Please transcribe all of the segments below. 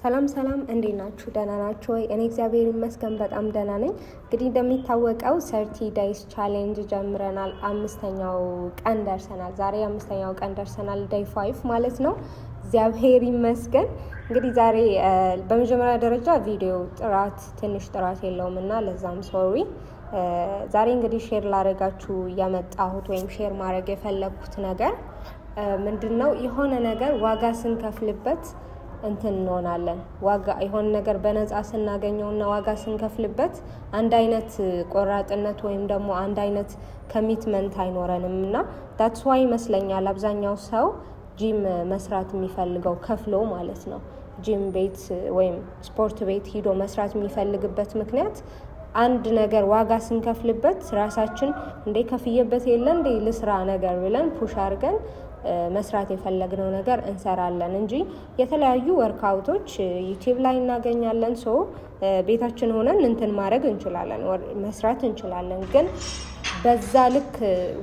ሰላም እንዴት ናችሁ? ደህና ናችሁ ወይ? እኔ እግዚአብሔር ይመስገን በጣም ደህና ነኝ። እንግዲህ እንደሚታወቀው 30 ዳይስ ቻሌንጅ ጀምረናል። 5ኛው ቀን ደርሰናል። ዛሬ 5ኛው ቀን ደርሰናል። ዳይ 5 ማለት ነው። እግዚአብሔር ይመስገን። እንግዲህ ዛሬ በመጀመሪያ ደረጃ ቪዲዮ ትንሽ ጥራት የለውም እና ለዛም ሶሪ። ዛሬ እንግዲህ ሼር ላደርጋችሁ ያመጣሁት ወይም ሼር ማድረግ የፈለኩት ነገር ምንድነው? የሆነ ነገር ዋጋ ስንከፍልበት እንሆናለን። ዋጋ የሆነ ነገር በነፃ ስናገኘውና ዋጋ ስንከፍልበት አንድ አይነት ቆራጥነት ወይም ደግሞ አንድ አይነት ኮሚትመንት አይኖረንም እና that's why ይመስለኛል አብዛኛው ሰው ጂም መስራት የሚፈልገው ከፍሎ ማለት ነው። ጂም ቤት ወይም ስፖርት ቤት ሂዶ መስራት የሚፈልግበት ምክንያት አንድ ነገር ዋጋ ስንከፍልበት ራሳችን እንዴ ከፍየበት የለ እንዴ ልስራ ነገር ብለን ፑሽ አድርገን መስራት የፈለግነው ነገር እንሰራለን እንጂ የተለያዩ ወርክአውቶች ዩቲዩብ ላይ እናገኛለን። ቤታችን ሆነን ማድረግ እንችላለን፣ መስራት እንችላለን። ግን በዛ ልክ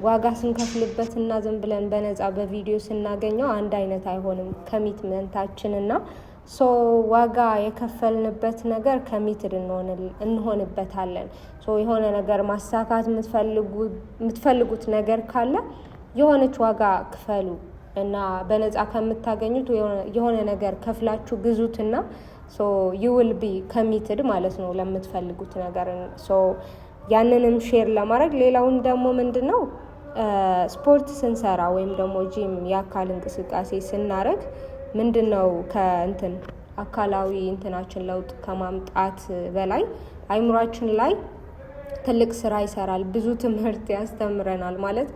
ዋጋ ስንከፍልበትና ዝም ብለን በነፃ በቪዲዮ ስናገኘው አንድ አይነት አይሆንም ኮሚትመንታችንና ዋጋ የከፈልንበት ነገር ኮሚትድ እንሆንበታለን። የሆነ ነገር ማሳካት የምትፈልጉት ነገር ካለ የሆነች ዋጋ ክፈሉ እና በነፃ ከምታገኙት የሆነ ነገር ከፍላችሁ ግዙትና you will be committed ማለት ነው ለምትፈልጉት ነገር። ያንንም ሼር ለማድረግ ሌላውን ደግሞ ምንድነው ስፖርት ስንሰራ ወይም ደግሞ ጂም የአካል እንቅስቃሴ ስናደርግ ምንድነው አካላዊ እንትናችን ለውጥ ከማምጣት በላይ አይምሯችን ላይ ትልቅ ስራ ይሰራል። ብዙ ትምህርት ያስተምረናል ማለት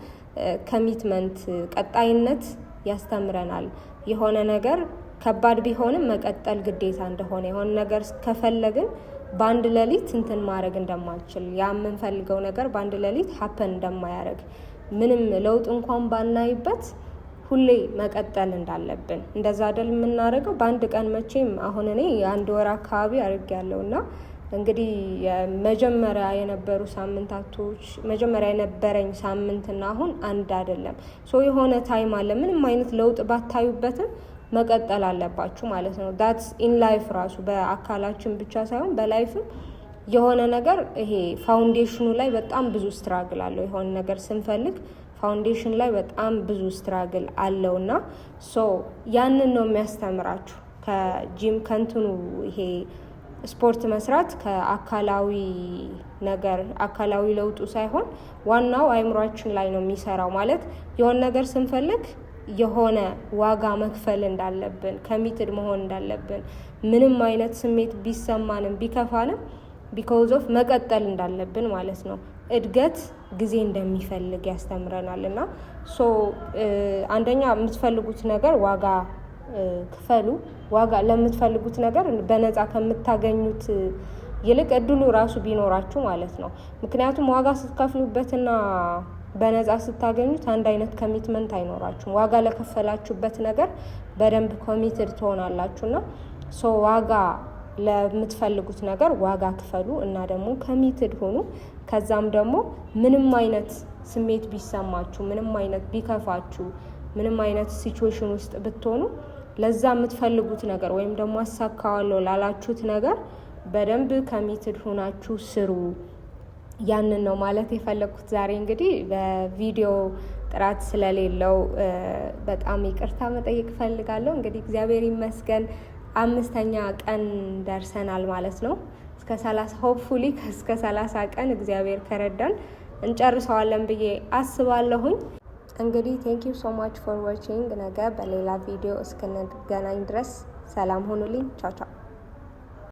ኮሚትመንት ቀጣይነት ያስተምረናል። የሆነ ነገር ከባድ ቢሆንም መቀጠል ግዴታ እንደሆነ የሆነ ነገር ከፈለግን በአንድ ሌሊት ማድረግ እንደማንችል ያ የምንፈልገው ነገር በአንድ ሌሊት ሀፐን እንደማያደርግ ምንም ለውጥ እንኳን ባናይበት ሁሌ መቀጠል እንዳለብን እንደዛ አይደል የምናደርገው። በአንድ ቀን መቼም አሁን እኔ የአንድ ወር አካባቢ አድርጌያለሁና እንግዲህ መጀመሪያ የነበሩ ሳምንታቶች መጀመሪያ የነበረኝ ሳምንትና አሁን አንድ አይደለም። የሆነ ታይም አለ ምንም አይነት ለውጥ ባታዩበትም መቀጠል አለባችሁ ማለት ነው። that's in life ራሱ በአካላችን ብቻ ሳይሆን በላይፍም የሆነ ነገር ይሄ ፋውንዴሽኑ ላይ በጣም ብዙ ስትራግል አለው። የሆነ ነገር ስንፈልግ ፋውንዴሽን ላይ በጣም ብዙ ስትራግል አለውና ያንን ነው የሚያስተምራችሁ ከጂም ይሄ ስፖርት መስራት ከአካላዊ ነገር አካላዊ ለውጡ ሳይሆን ዋናው አይምሯችን ላይ ነው የሚሰራው። ማለት የሆነ ነገር ስንፈልግ የሆነ ዋጋ መክፈል እንዳለብን ኮሚትድ መሆን እንዳለብን ምንም አይነት ስሜት ቢሰማንም ቢከፋንም ቢኮዝ ኦፍ መቀጠል እንዳለብን ማለት ነው። እድገት ጊዜ እንደሚፈልግ ያስተምረናል እና አንደኛ የምትፈልጉት ነገር ዋጋ ክፈሉ። ዋጋ ለምትፈልጉት ነገር በነፃ ከምታገኙት ይልቅ እድሉ ራሱ ቢኖራችሁ ማለት ነው። ምክንያቱም ዋጋ ስትከፍሉበትና በነፃ ስታገኙት አንድ አይነት ኮሚትመንት አይኖራችሁም። ዋጋ ለከፈላችሁበት ነገር በደንብ ኮሚትድ ትሆናላችሁና ዋጋ ለምትፈልጉት ነገር ዋጋ ክፈሉ እና ደግሞ ኮሚትድ ሆኑ። ከዛም ደግሞ ምንም አይነት ስሜት ቢሰማችሁ ምንም አይነት ቢከፋችሁ ምንም አይነት ሲቹዌሽን ውስጥ ብትሆኑ ለዛ የምትፈልጉት ነገር ወይም ደግሞ አሳካዋለሁ ላላችሁት ነገር በደንብ ኮሚትድ ሆናችሁ ስሩ። ያንን ነው ማለት የፈለኩት ዛሬ። እንግዲህ በቪዲዮ ጥራት ስለሌለው በጣም ይቅርታ መጠየቅ ፈልጋለሁ። እንግዲህ እግዚአብሔር ይመስገን 5ኛ ቀን ደርሰናል ማለት ነው። እስከ 30 ሆፕፉሊ እስከ 30 ቀን እግዚአብሔር ከረዳን እንጨርሰዋለን ብዬ አስባለሁኝ። እንግዲህ ቴንክ ዩ ሶ ማች ፎር ዋቺንግ። ነገ በሌላ ቪዲዮ እስክንገናኝ ድረስ ሰላም ሁኑልኝ። ቻው ቻው።